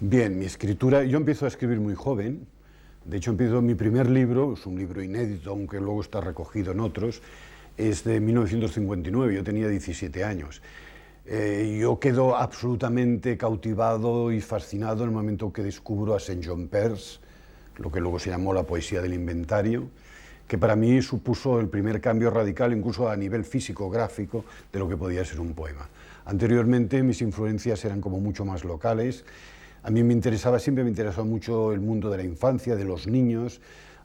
Bien, mi escritura, yo empiezo a escribir muy joven. De hecho, empiezo mi primer libro, es un libro inédito, aunque luego está recogido en otros, es de 1959, yo tenía 17 años. Yo quedo absolutamente cautivado y fascinado en el momento que descubro a Saint-John Perse, lo que luego se llamó la poesía del inventario, que para mí supuso el primer cambio radical, incluso a nivel físico-gráfico, de lo que podía ser un poema. Anteriormente mis influencias eran como mucho más locales. A mí siempre me interesaba mucho el mundo de la infancia, de los niños.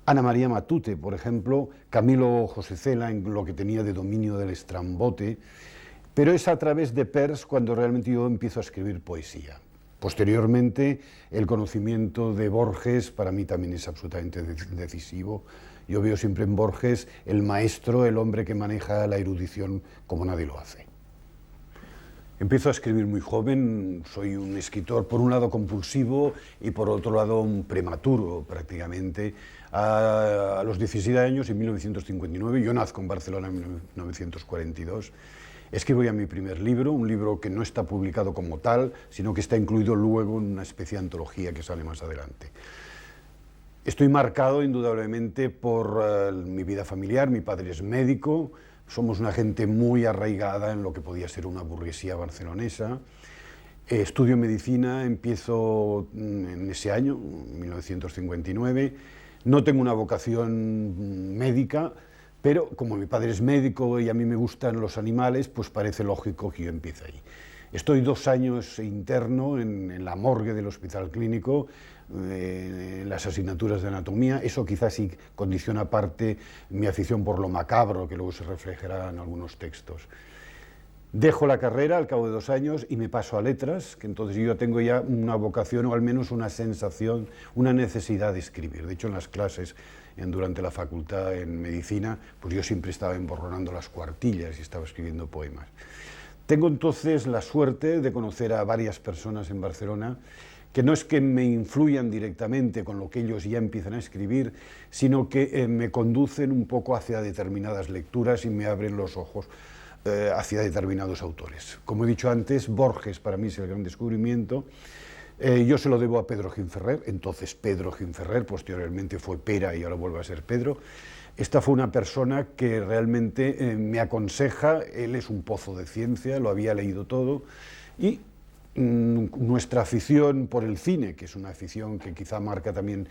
Ana María Matute, por ejemplo, Camilo José Cela, en lo que tenía de dominio del estrambote. Pero es a través de Perse cuando realmente yo empiezo a escribir poesía. Posteriormente, el conocimiento de Borges para mí también es absolutamente decisivo. Yo veo siempre en Borges el maestro, el hombre que maneja la erudición como nadie lo hace. Empiezo a escribir muy joven, soy un escritor por un lado compulsivo y por otro lado un prematuro prácticamente. A los 17 años, en 1959, yo nazco en Barcelona en 1942, escribo ya mi primer libro, un libro que no está publicado como tal, sino que está incluido luego en una especie de antología que sale más adelante. Estoy marcado indudablemente por mi vida familiar, mi padre es médico, somos una gente muy arraigada en lo que podía ser una burguesía barcelonesa. Estudio medicina, empiezo en ese año, 1959. No tengo una vocación médica, pero como mi padre es médico y a mí me gustan los animales, pues parece lógico que yo empiece ahí. Estoy 2 años interno en la morgue del Hospital Clínico, en las asignaturas de anatomía. Eso quizás sí condiciona aparte mi afición por lo macabro, que luego se reflejará en algunos textos. Dejo la carrera al cabo de 2 años y me paso a letras, que entonces yo tengo ya una vocación o al menos una sensación, una necesidad de escribir. De hecho, en las clases durante la facultad en medicina, pues yo siempre estaba emborronando las cuartillas y estaba escribiendo poemas. Tengo entonces la suerte de conocer a varias personas en Barcelona que no es que me influyan directamente con lo que ellos ya empiezan a escribir, sino que me conducen un poco hacia determinadas lecturas y me abren los ojos hacia determinados autores. Como he dicho antes, Borges para mí es el gran descubrimiento. Yo se lo debo a Pedro Ginferrer, entonces Pedro Ginferrer, posteriormente fue Pera y ahora vuelve a ser Pedro. Esta fue una persona que realmente me aconseja, él es un pozo de ciencia, lo había leído todo, y nuestra afición por el cine, que es una afición que quizá marca también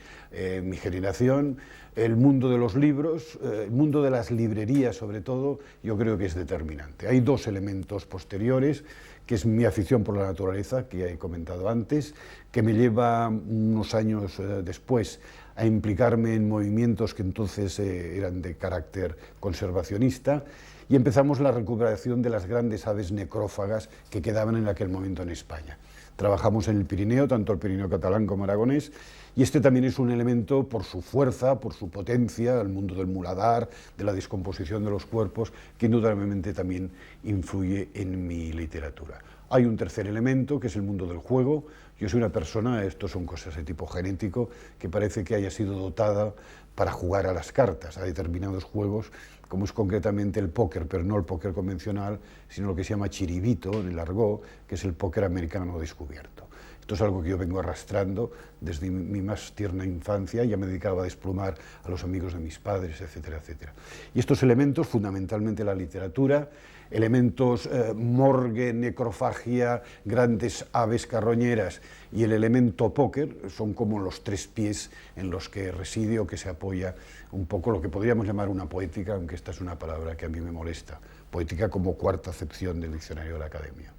mi generación, el mundo de los libros, el mundo de las librerías sobre todo, yo creo que es determinante. Hay 2 elementos posteriores, que es mi afición por la naturaleza, que ya he comentado antes, que me lleva unos años después a implicarme en movimientos que entonces eran de carácter conservacionista, y empezamos la recuperación de las grandes aves necrófagas que quedaban en aquel momento en España. Trabajamos en el Pirineo, tanto el Pirineo catalán como aragonés, y este también es un elemento por su fuerza, por su potencia, el mundo del muladar, de la descomposición de los cuerpos, que indudablemente también influye en mi literatura. Hay un tercer elemento, que es el mundo del juego. Yo soy una persona, esto son cosas de tipo genético, que parece que haya sido dotada para jugar a las cartas, a determinados juegos, como es concretamente el póker, pero no el póker convencional, sino lo que se llama chiribito en el argot, que es el póker americano descubierto. Esto es algo que yo vengo arrastrando desde mi más tierna infancia, ya me dedicaba a desplumar a los amigos de mis padres, etcétera, etcétera. Y estos elementos, fundamentalmente la literatura, elementos morgue, necrofagia, grandes aves carroñeras y el elemento póker, son como los 3 pies en los que reside o que se apoya un poco lo que podríamos llamar una poética, aunque esta es una palabra que a mí me molesta, poética como 4ª acepción del diccionario de la Academia.